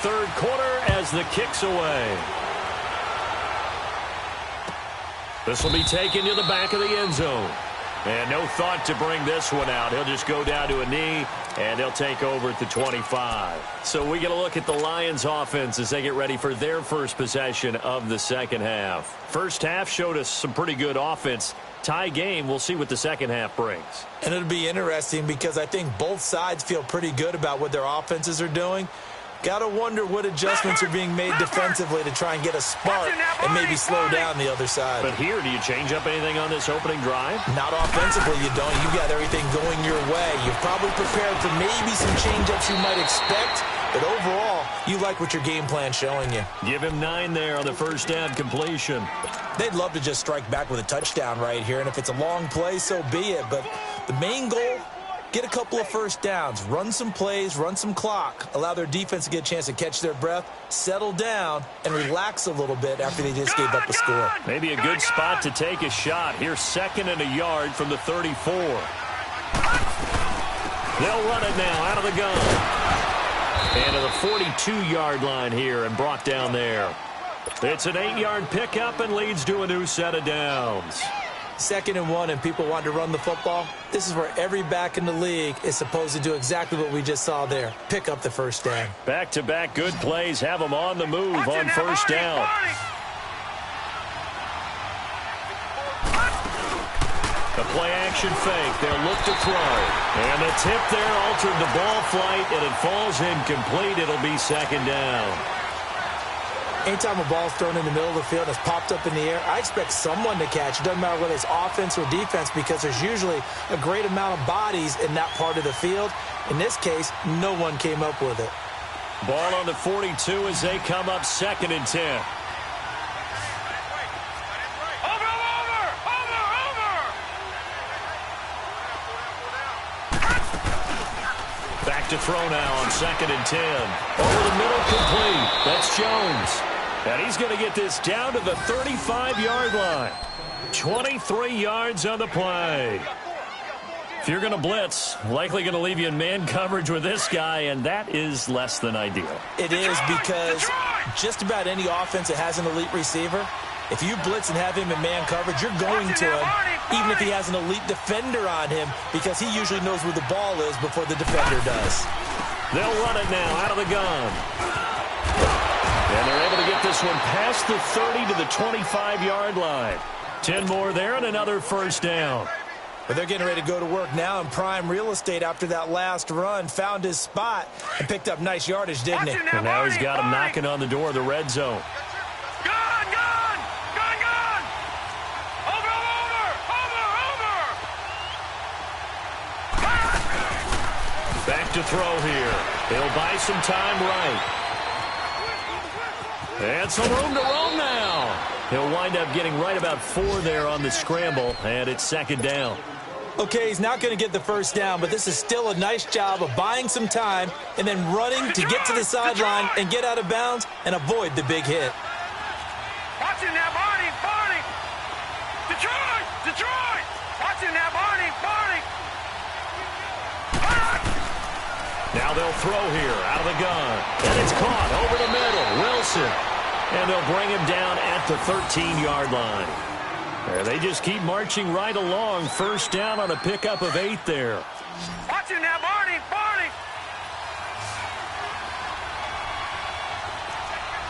third quarter as the kick's away. This will be taken to the back of the end zone. And no thought to bring this one out. He'll just go down to a knee, and they'll take over at the 25. So we get a look at the Lions offense as they get ready for their first possession of the second half. First half showed us some pretty good offense. Tie game, we'll see what the second half brings. And it'll be interesting because I think both sides feel pretty good about what their offenses are doing. Got to wonder what adjustments are being made defensively to try and get a spark and maybe slow down the other side. But here, do you change up anything on this opening drive? Not offensively, you don't. You've got everything going your way. You've probably prepared for maybe some change-ups you might expect, but overall, you like what your game plan's showing you. Give him 9 there on the first down completion. They'd love to just strike back with a touchdown right here, and if it's a long play, so be it. But the main goal, get a couple of first downs, run some plays, run some clock, allow their defense to get a chance to catch their breath, settle down, and relax a little bit after they just gave up a score. Maybe a good spot to take a shot. Here's 2nd and a yard from the 34. They'll run it now out of the gun. And to the 42-yard line here and brought down there. It's an 8-yard pickup and leads to a new set of downs. 2nd and 1 and people want to run the football. This is where every back in the league is supposed to do exactly what we just saw there. Pick up the first down. Back-to-back good plays have them on the move on first down. The play-action fake. They'll look to throw. And the tip there altered the ball flight, and it falls incomplete. It'll be 2nd down. Anytime a ball's thrown in the middle of the field and it's popped up in the air, I expect someone to catch. It doesn't matter whether it's offense or defense because there's usually a great amount of bodies in that part of the field. In this case, no one came up with it. Ball on the 42 as they come up 2nd and 10. Back to throw now on 2nd and 10. Over the middle, complete. That's Jones. And he's going to get this down to the 35-yard line. 23 yards on the play. If you're going to blitz, likely going to leave you in man coverage with this guy, and that is less than ideal. It is because just about any offense that has an elite receiver, if you blitz and have him in man coverage, you're going to him, even if he has an elite defender on him, because he usually knows where the ball is before the defender does. They'll run it now out of the gun. And they're able to get this one past the 30 to the 25-yard line. 10 more there and another first down. But they're getting ready to go to work now in prime real estate after that last run. Found his spot and picked up nice yardage, didn't he? And now he's got him knocking on the door of the red zone. Back to throw here. He'll buy some time right. And some room to roam now. He'll wind up getting right about 4 there on the scramble, and it's 2nd down. Okay, he's not going to get the first down, but this is still a nice job of buying some time and then running to get to the sideline and get out of bounds and avoid the big hit. Watching that Barney. Detroit. Watching that Barney. Now they'll throw here out of the gun. And it's caught over the middle. Wilson. And they'll bring him down at the 13-yard line. There, they just keep marching right along. First down on a pickup of 8 there. Watching that Barney.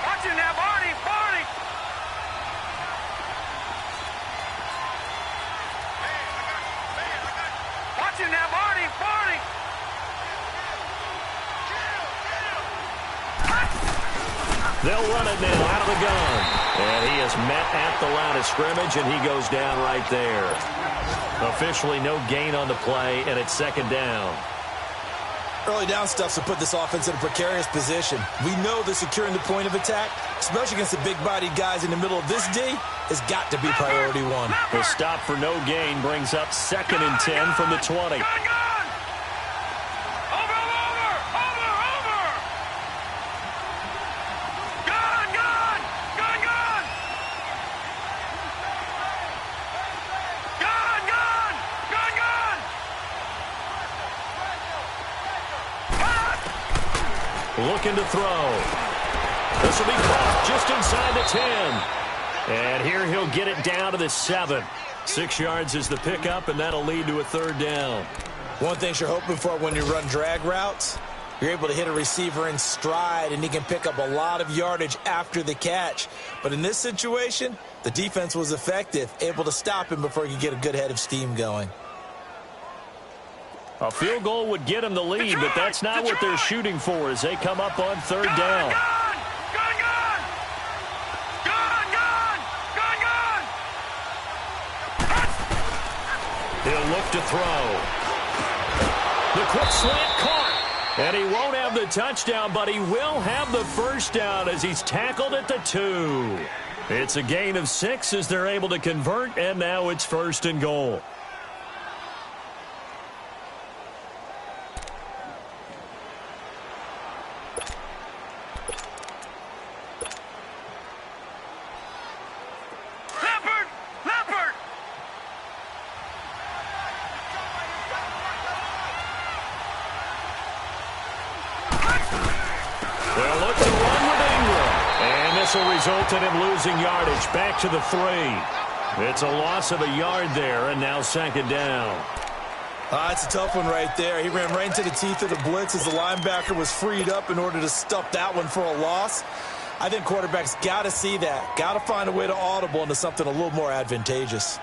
Watching that Barney. Watching that Barney. They'll run it now out of the gun. And he is met at the line of scrimmage, and he goes down right there. Officially no gain on the play, and it's 2nd down. Early down stuff's to put this offense in a precarious position. We know that securing the point of attack, especially against the big-bodied guys in the middle of this D, has got to be priority 1. The stop for no gain brings up 2nd and 10 from the 20. second to throw. This will be caught just inside the 10. And here he'll get it down to the 7. 6 yards is the pickup, and that'll lead to a third down. One thing you're hoping for when you run drag routes, you're able to hit a receiver in stride, and he can pick up a lot of yardage after the catch. But in this situation, the defense was effective, able to stop him before he could get a good head of steam going. A field goal would get him the lead, but that's not what they're shooting for as they come up on third down. He'll look to throw. The quick slant caught. And he won't have the touchdown, but he will have the first down as he's tackled at the 2. It's a gain of 6 as they're able to convert, and now it's 1st and goal. Resulted in losing yardage back to the 3. It's a loss of a yard there, and now 2nd down. It's a tough one right there. He ran right into the teeth of the blitz as the linebacker was freed up in order to stuff that one for a loss. I think quarterbacks got to see that. Got to find a way to audible into something a little more advantageous.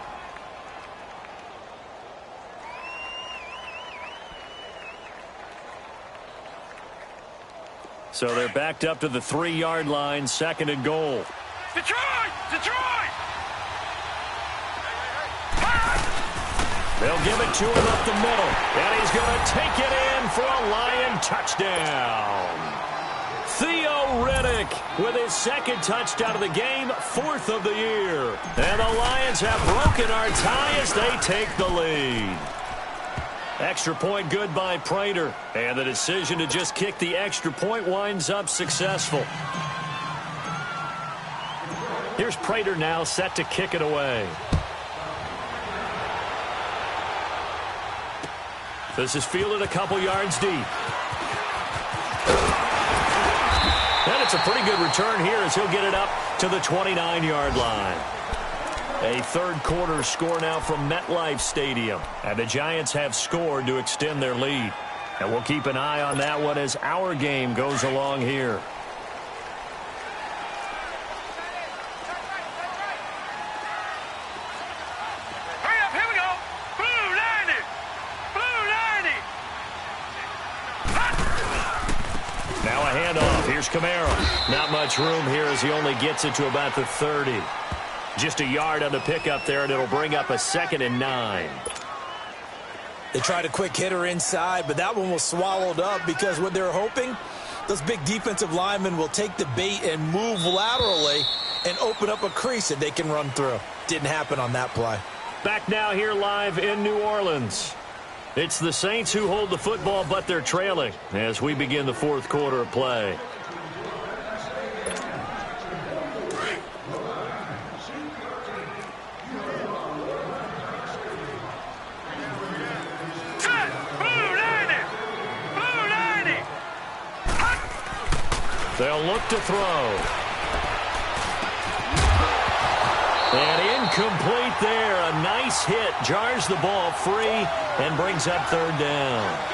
So they're backed up to the 3-yard line, 2nd and goal. Detroit! Detroit! They'll give it to him up the middle, and he's going to take it in for a Lion touchdown. Theo Riddick with his 2nd touchdown of the game, 4th of the year. And the Lions have broken our tie as they take the lead. Extra point good by Prater, and the decision to just kick the extra point winds up successful. Here's Prater now set to kick it away. This is fielded a couple yards deep. And it's a pretty good return here as he'll get it up to the 29-yard line. A third-quarter score now from MetLife Stadium. And the Giants have scored to extend their lead. And we'll keep an eye on that one as our game goes along here. Hurry up, here we go. Blue 90. Blue 90. Now a handoff. Here's Kamara. Not much room here as he only gets it to about the 30. Just a yard on the pickup there, and it'll bring up a 2nd and 9. They tried a quick hitter inside, but that one was swallowed up because what they're hoping, those big defensive linemen will take the bait and move laterally and open up a crease that they can run through. Didn't happen on that play. Back now here live in New Orleans. It's the Saints who hold the football, but they're trailing as we begin the 4th quarter of play. They'll look to throw. And incomplete there. A nice hit. Jars the ball free and brings up 3rd down.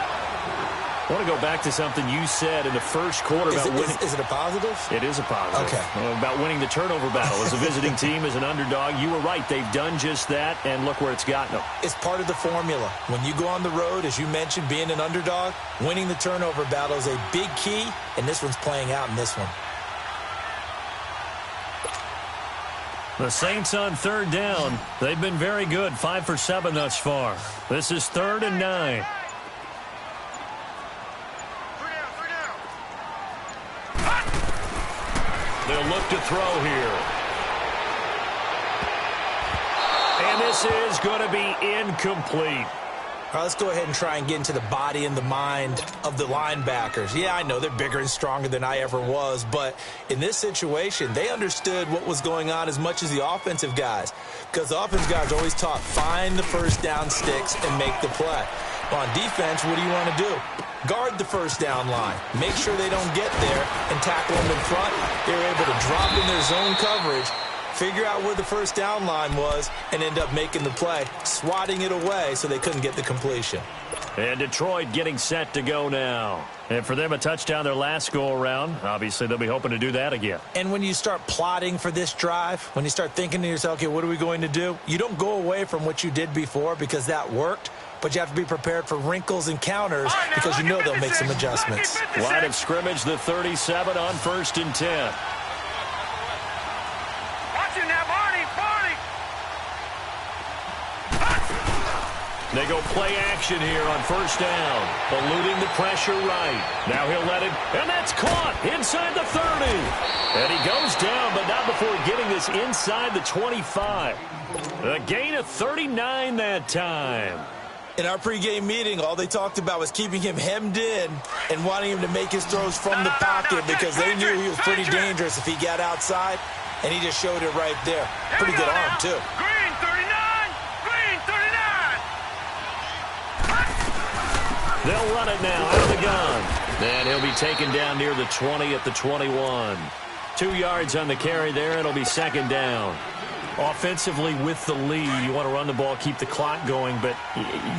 I want to go back to something you said in the first quarter about winning. Is it a positive? It is a positive. Okay. About winning the turnover battle. As a visiting team, as an underdog, you were right. They've done just that, and look where it's gotten them. It's part of the formula. When you go on the road, as you mentioned, being an underdog, winning the turnover battle is a big key, and this one's playing out in this one. The Saints on 3rd down. They've been very good, 5 for 7 thus far. This is 3rd and 9. They'll look to throw here. And this is going to be incomplete. All right, let's go ahead and try and get into the body and the mind of the linebackers. Yeah, I know they're bigger and stronger than I ever was, but in this situation, they understood what was going on as much as the offensive guys, because the offensive guys are always taught, find the first down sticks and make the play. On defense, what do you want to do? Guard the first down line. Make sure they don't get there and tackle them in front. They were able to drop in their zone coverage, figure out where the first down line was, and end up making the play, swatting it away so they couldn't get the completion. And Detroit getting set to go now. And for them, a touchdown their last go-around. Obviously, they'll be hoping to do that again. And when you start plotting for this drive, when you start thinking to yourself, okay, what are we going to do? You don't go away from what you did before because that worked, but you have to be prepared for wrinkles and counters because you know they'll make some adjustments. Line of scrimmage, the 37 on 1st and 10. Watch it now, Barney. They go play action here on 1st down. Eluding the pressure right. Now he'll let it, and that's caught inside the 30. And he goes down, but not before getting this inside the 25. A gain of 39 that time. In our pregame meeting, all they talked about was keeping him hemmed in and wanting him to make his throws from the pocket because they knew he was pretty dangerous if he got outside, and he just showed it right there. Pretty good arm, too. Green 39. Green 39. They'll run it now out of the gun. And he'll be taken down near the 20 at the 21. 2 yards on the carry there. It'll be 2nd down. Offensively with the lead, you want to run the ball, keep the clock going, but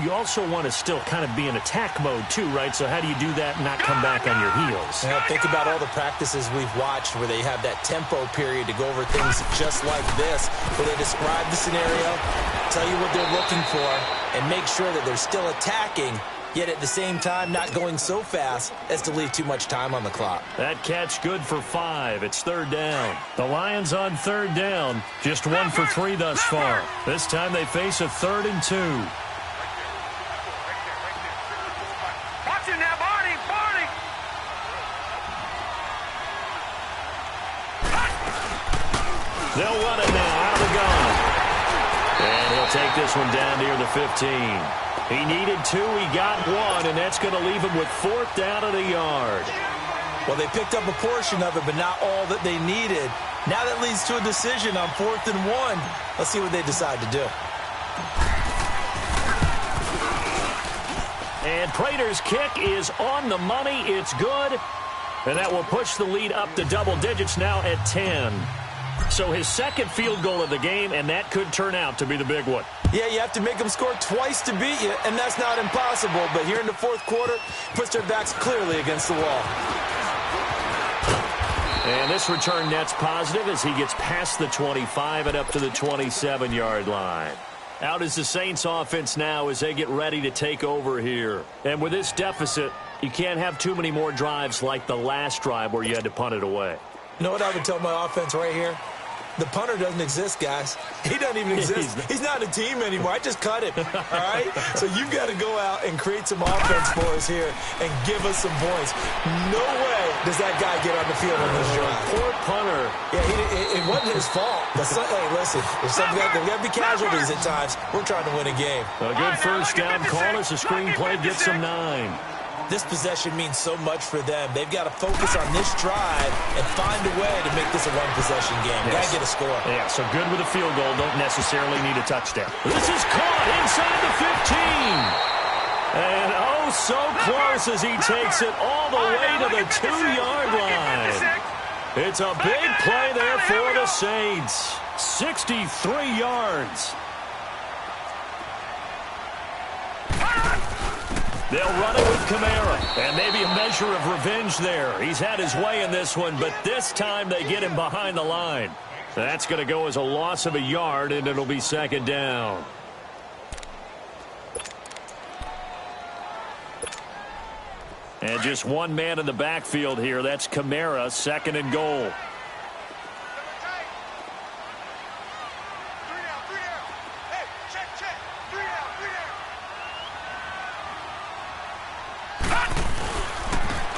you also want to still kind of be in attack mode too, right? So how do you do that and not come back on your heels? Now, think about all the practices we've watched where they have that tempo period to go over things just like this, where they describe the scenario, tell you what they're looking for, and make sure that they're still attacking, yet at the same time not going so fast as to leave too much time on the clock. That catch good for 5. It's 3rd down. The Lions on 3rd down. Just 1 for 3 thus far. This time they face a 3rd and 2. Watch it now, Barney. They'll run it now out of the gun. And he'll take this one down near the 15. He needed 2, he got 1, and that's going to leave him with 4th down at a yard. Well, they picked up a portion of it, but not all that they needed. Now that leads to a decision on 4th and 1. Let's see what they decide to do. And Prater's kick is on the money. It's good. And that will push the lead up to double digits now at 10. So his 2nd field goal of the game, and that could turn out to be the big one. Yeah, you have to make them score twice to beat you, and that's not impossible. But here in the 4th quarter, puts their backs clearly against the wall. And this return net's positive as he gets past the 25 and up to the 27-yard line. Out is the Saints offense now as they get ready to take over here. And with this deficit, you can't have too many more drives like the last drive where you had to punt it away. You know what I would tell my offense right here? The punter doesn't exist, guys. He doesn't even exist. He's not a team anymore. I just cut him, all right? So you've got to go out and create some offense for us here and give us some points. No way does that guy get on the field on this drive. Poor punter. Yeah, it wasn't his fault. But hey, listen, there's got to be casualties at times. We're trying to win a game. A good 1st down call as the screenplay gets them 9. This possession means so much for them. They've got to focus on this drive and find a way to make this a one-possession game. Yes. Got to get a score. Yeah, so good with a field goal. Don't necessarily need a touchdown. This is caught inside the 15. And oh, so close as he takes it all the way to the 2-yard line. It's a big play there for the Saints. 63 yards. They'll run it with Kamara, and maybe a measure of revenge there. He's had his way in this one, but this time they get him behind the line. That's going to go as a loss of a yard, and it'll be 2nd down. And just one man in the backfield here. That's Kamara, 2nd and goal.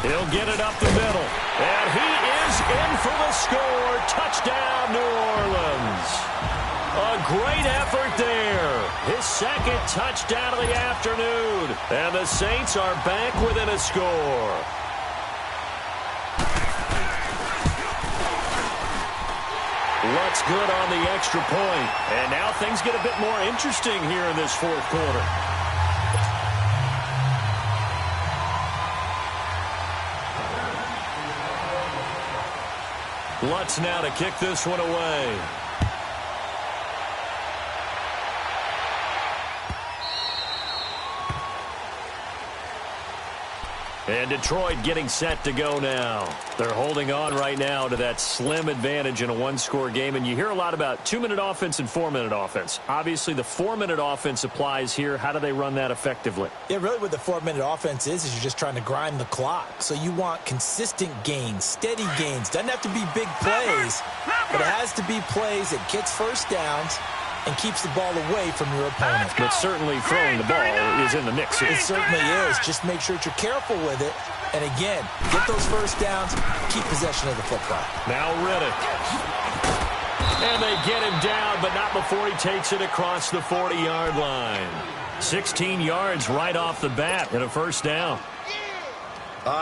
He'll get it up the middle. And he is in for the score. Touchdown, New Orleans. A great effort there. His 2nd touchdown of the afternoon. And the Saints are back within a score. Looks good on the extra point. And now things get a bit more interesting here in this 4th quarter. Lutz now to kick this one away. And Detroit getting set to go now. They're holding on right now to that slim advantage in a one-score game. And you hear a lot about 2-minute offense and 4-minute offense. Obviously, the 4-minute offense applies here. How do they run that effectively? Yeah, really what the 4-minute offense is you're just trying to grind the clock. So you want consistent gains, steady gains. Doesn't have to be big plays, but it has to be plays that gets first downs and keeps the ball away from your opponent. But certainly throwing the ball is in the mix here. It certainly is. Just make sure that you're careful with it. And again, get those first downs, keep possession of the football. Now Riddick. And they get him down, but not before he takes it across the 40-yard line. 16 yards right off the bat and a first down.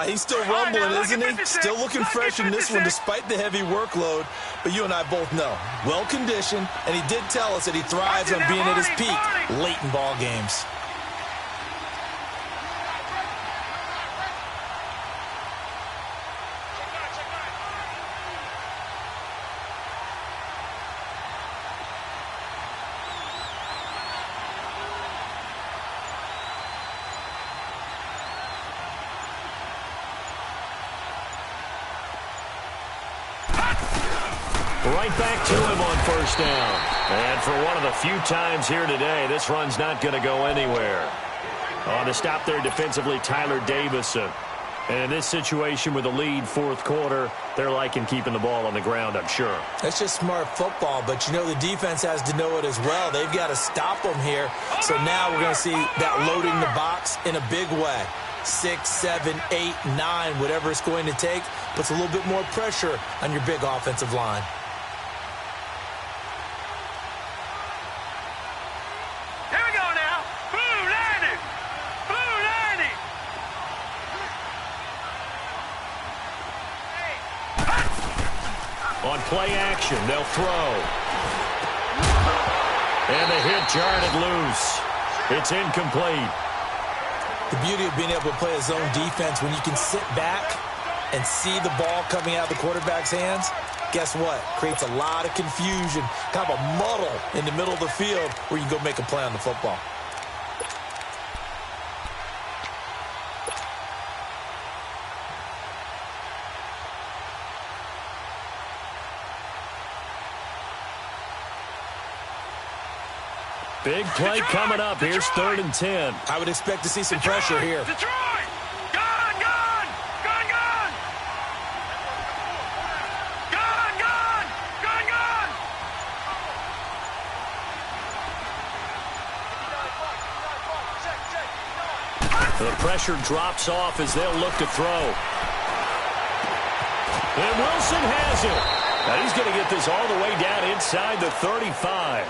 He's still rumbling, isn't he? Still looking fresh in this one despite the heavy workload. But you and I both know, well-conditioned, and he did tell us that he thrives on being at his peak late in ball games. Right back to him on first down. And for one of the few times here today, this run's not going to go anywhere. On the stop there defensively, Tyler Davison. And in this situation with a lead fourth quarter, they're liking keeping the ball on the ground, I'm sure. That's just smart football, but you know the defense has to know it as well. They've got to stop them here. So now we're going to see that loading the box in a big way. 6, 7, 8, 9, whatever it's going to take, puts a little bit more pressure on your big offensive line. On play action, they'll throw. And the hit jarred it loose. It's incomplete. The beauty of being able to play a zone defense when you can sit back and see the ball coming out of the quarterback's hands, guess what? Creates a lot of confusion, kind of a muddle in the middle of the field where you can go make a play on the football. Big play coming up. Here's 3rd and 10. I would expect to see some pressure here. Detroit! Gone! Gone! Gone! Gone! Gone! Gone! Gone! Gone! The pressure drops off as they'll look to throw. And Wilson has it. Now he's going to get this all the way down inside the 35.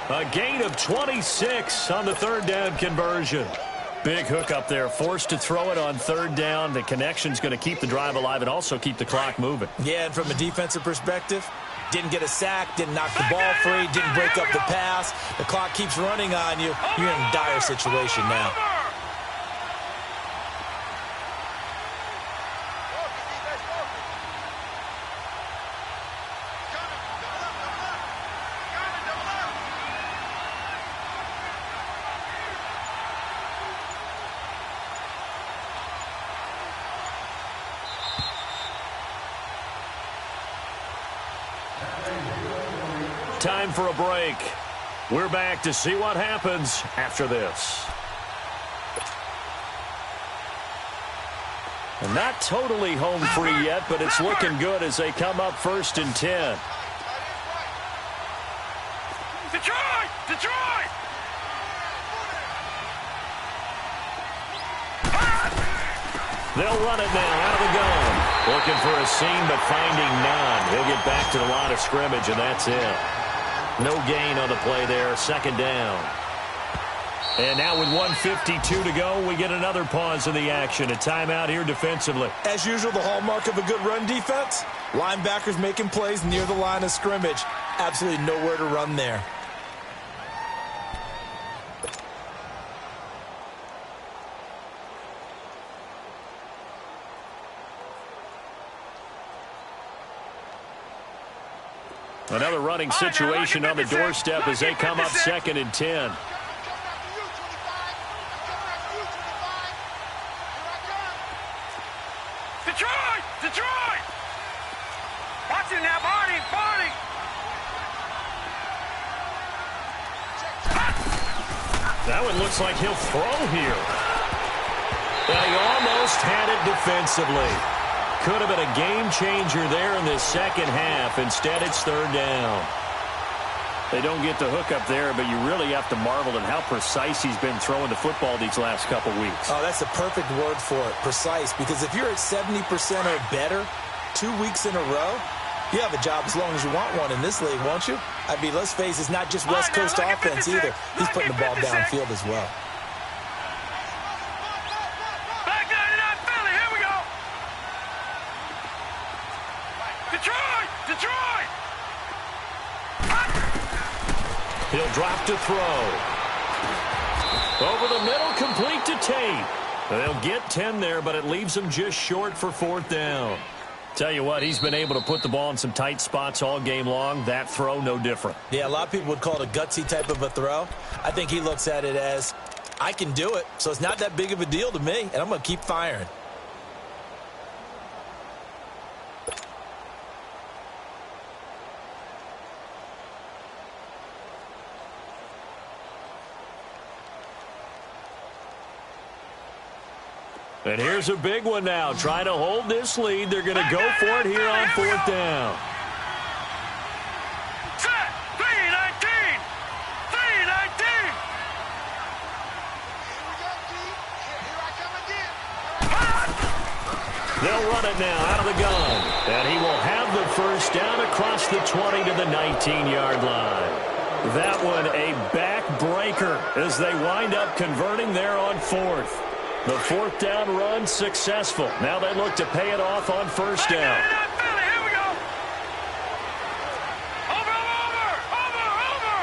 A gain of 26 on the 3rd down conversion. Big hook up there, forced to throw it on 3rd down. The connection's going to keep the drive alive and also keep the clock moving. Yeah, and from a defensive perspective, didn't get a sack, didn't knock the ball free, didn't break up the pass. The clock keeps running on you. You're in a dire situation now. Time for a break. We're back to see what happens after this. And not totally home free yet, but it's looking good as they come up 1st and 10. Detroit! Detroit! They'll run it now out of the gun. Looking for a seam, but finding none. He'll get back to the line of scrimmage, and that's it. No gain on the play there. 2nd down. And now with 1:52 to go, we get another pause in the action. A timeout here defensively. As usual, the hallmark of a good run defense, linebackers making plays near the line of scrimmage. Absolutely nowhere to run there. Another running situation on the doorstep as they come up 2nd and 10. Detroit! Detroit! Watch it now, Barney! Barney! That one looks like he'll throw here. And he almost had it defensively. Could have been a game changer there in the second half. Instead, it's 3rd down. They don't get the hook up there, but you really have to marvel at how precise he's been throwing the football these last couple weeks. Oh, that's the perfect word for it, precise. Because if you're at 70% or better 2 weeks in a row, you have a job as long as you want one in this league, won't you? I mean, let's face it, it's not just West Coast offense either. He's putting the ball downfield as well. Back 99 Philly, here we go! Detroit! Detroit! He'll drop to throw. Over the middle, complete to Tate. They'll get 10 there, but it leaves them just short for 4th down. Tell you what, he's been able to put the ball in some tight spots all game long. That throw, no different. Yeah, a lot of people would call it a gutsy type of a throw. I think he looks at it as, I can do it, so it's not that big of a deal to me, and I'm going to keep firing. And here's a big one now. Trying to hold this lead. They're going to go for it here on 4th down. Set! 3-19! 3-19! They'll run it now out of the gun. And he will have the 1st down across the 20 to the 19-yard line. That one a backbreaker as they wind up converting there on 4th. The 4th down run successful. Now they look to pay it off on 1st down. Philly, here we go! Over, over, over, over!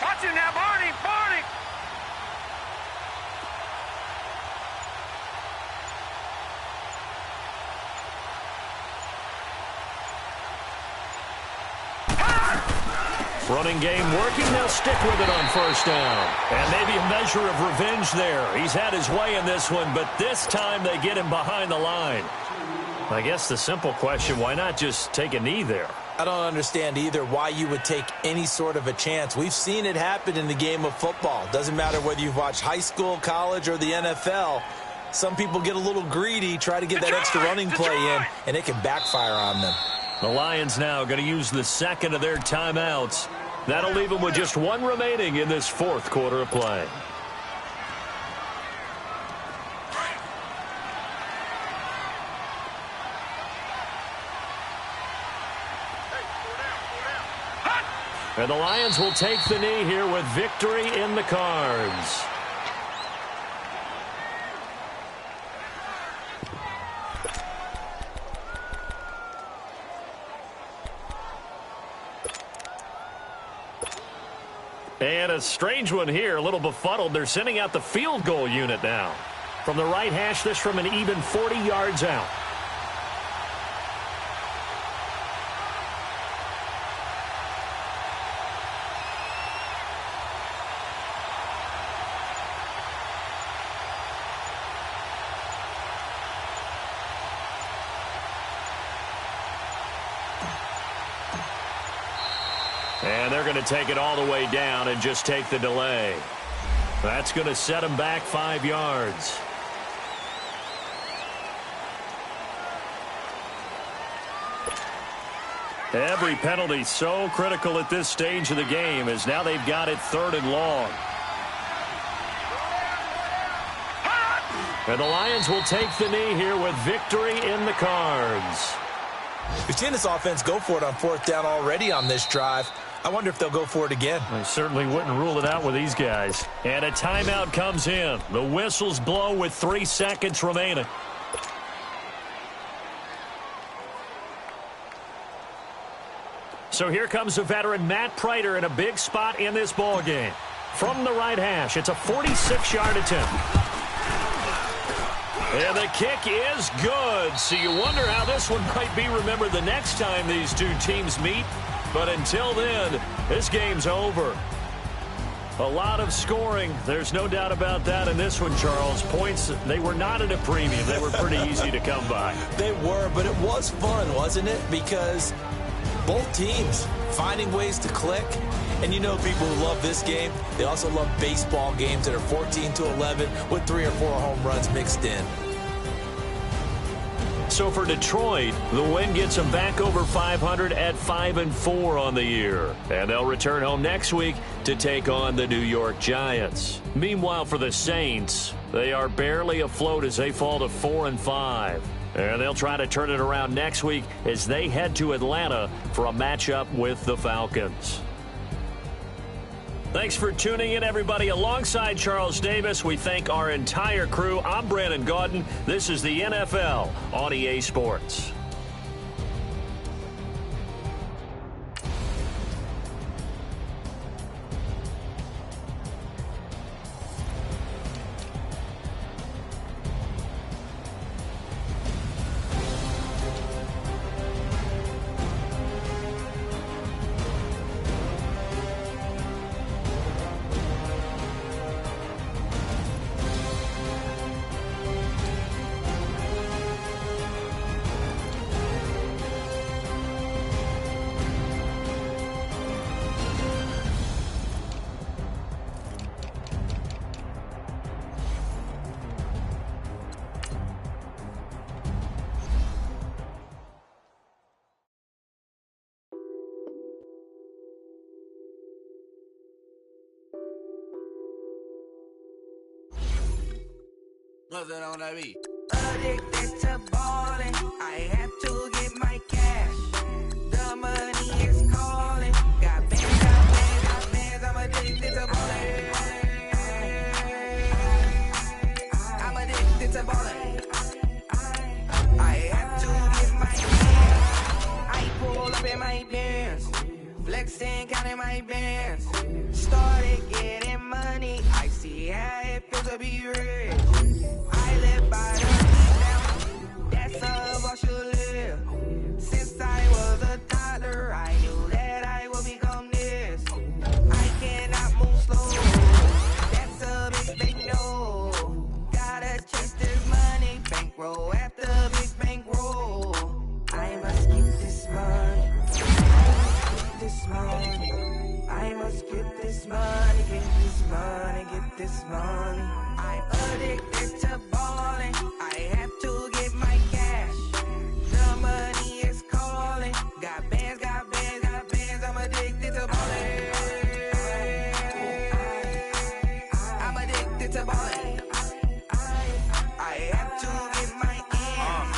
Watch him now, Barney, Barney! Running game working. They'll stick with it on 1st down. And maybe a measure of revenge there. He's had his way in this one, but this time they get him behind the line. I guess the simple question, why not just take a knee there? I don't understand either why you would take any sort of a chance. We've seen it happen in the game of football. Doesn't matter whether you've watched high school, college, or the NFL. Some people get a little greedy, try to get that extra running play in, and it can backfire on them. The Lions now going to use the 2nd of their timeouts. That'll leave them with just 1 remaining in this 4th quarter of play. And the Lions will take the knee here with victory in the cards. And a strange one here, a little befuddled. They're sending out the field goal unit now. From the right hash, this from an even 40 yards out. And they're going to take it all the way down and just take the delay. That's going to set them back 5 yards. Every penalty so critical at this stage of the game as now they've got it 3rd and long. And the Lions will take the knee here with victory in the cards. We've seen this offense go for it on 4th down already on this drive. I wonder if they'll go for it again. I certainly wouldn't rule it out with these guys. And a timeout comes in. The whistles blow with 3 seconds remaining. So here comes the veteran Matt Prater in a big spot in this ball game. From the right hash, it's a 46-yard attempt. And the kick is good. So you wonder how this one might be remembered the next time these two teams meet. But until then, this game's over. A lot of scoring. There's no doubt about that in this one, Charles. Points, they were not at a premium. They were pretty easy to come by. They were, but it was fun, wasn't it? Because both teams finding ways to click. And you know people who love this game, they also love baseball games that are 14-11 with 3 or 4 home runs mixed in. So for Detroit, the win gets them back over 500 at 5-4 on the year. And they'll return home next week to take on the New York Giants. Meanwhile, for the Saints, they are barely afloat as they fall to 4-5. And they'll try to turn it around next week as they head to Atlanta for a matchup with the Falcons. Thanks for tuning in, everybody. Alongside Charles Davis, we thank our entire crew. I'm Brandon Gaudin. This is the NFL on EA Sports. Nothing on that beat. Addicted to ballin', I have to get my cash. The money is calling. Got bands, I'm addicted to ballin'. I'm addicted to ballin'. I have to get my cash. I pull up in my bands, flexing, counting my bands. Started getting money, I see how it feels to be rich. I live by the beat now, that's how I should live. Since I was a toddler, I knew that I would become this. I cannot move slow, that's a big thing, no. Gotta chase this money, bankroll after big bankroll. I must get this money, this money. I must get this money, get this money, get this money. I'm addicted to ballin', I have to get my cash. The money is calling, got bands, I'm addicted to ballin'. I'm addicted to ballin'. I have to get my ends.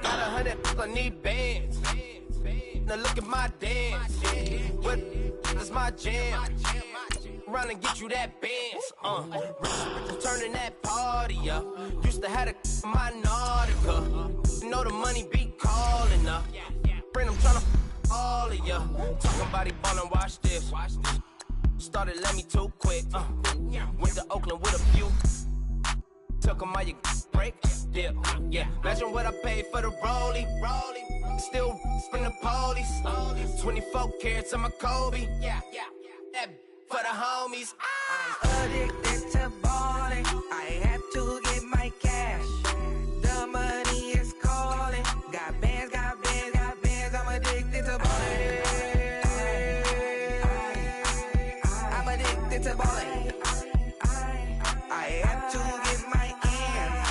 Got 100, I need bands. Now look at my dance. What is my jam? Run and get you that bands. Turning that party up. Used to have a my Nautica. You know the money be calling up. Friend, I'm tryna all of ya. Talking about he ballin', watch this. Started let me too quick. Went to Oakland with a few. Took him all your break. Dip. Yeah. Imagine what I paid for the rollie. Still from the police. 24 carats on my Kobe. Yeah. That for the homies. I'm addicted to ballin', I have to get my cash. The money is calling, got bands, I'm addicted to ballin'. I'm addicted to ballin'. I have to get my ends.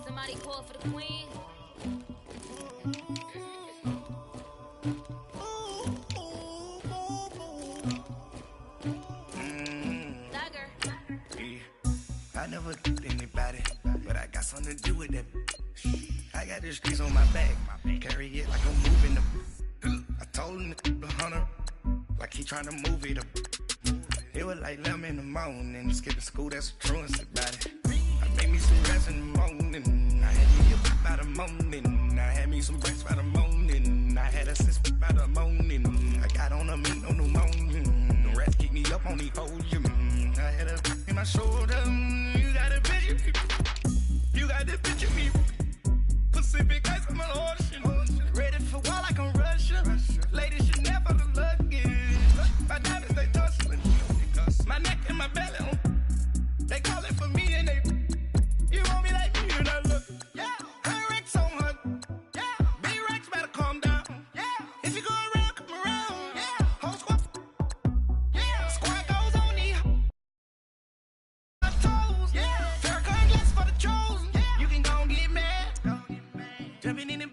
Somebody call for the queen. I never did any something to do with that. I got the streets on my back. Carry it like I'm moving them. I told him to 100, like he trying to move it up. It was like 11 in the morning. Skipping school, that's a truancy about it. I made me some rest in the morning. I had me a pop by the morning. I had me some breaks by the morning. I had a sis by the morning. I got on a meat on the morning. The rats keep me up on the podium. I had a in my shoulder. You got a picture. You got the picture me. Pacific ice on my ocean. Ready for war like I'm Russia. Ladies should never look lucky. My diamonds they tussling. My neck and my belly on. They calling for me and they. You want me like me and I look. Yeah. Her Rex on her. Yeah. B-Rex better calm down. Yeah. If you go around, come around. Yeah. Whole squad. Yeah. Squad goes on the toes. Yeah. Farrakhan glass for the chosen. Yeah. You can go and get mad. Jumping in the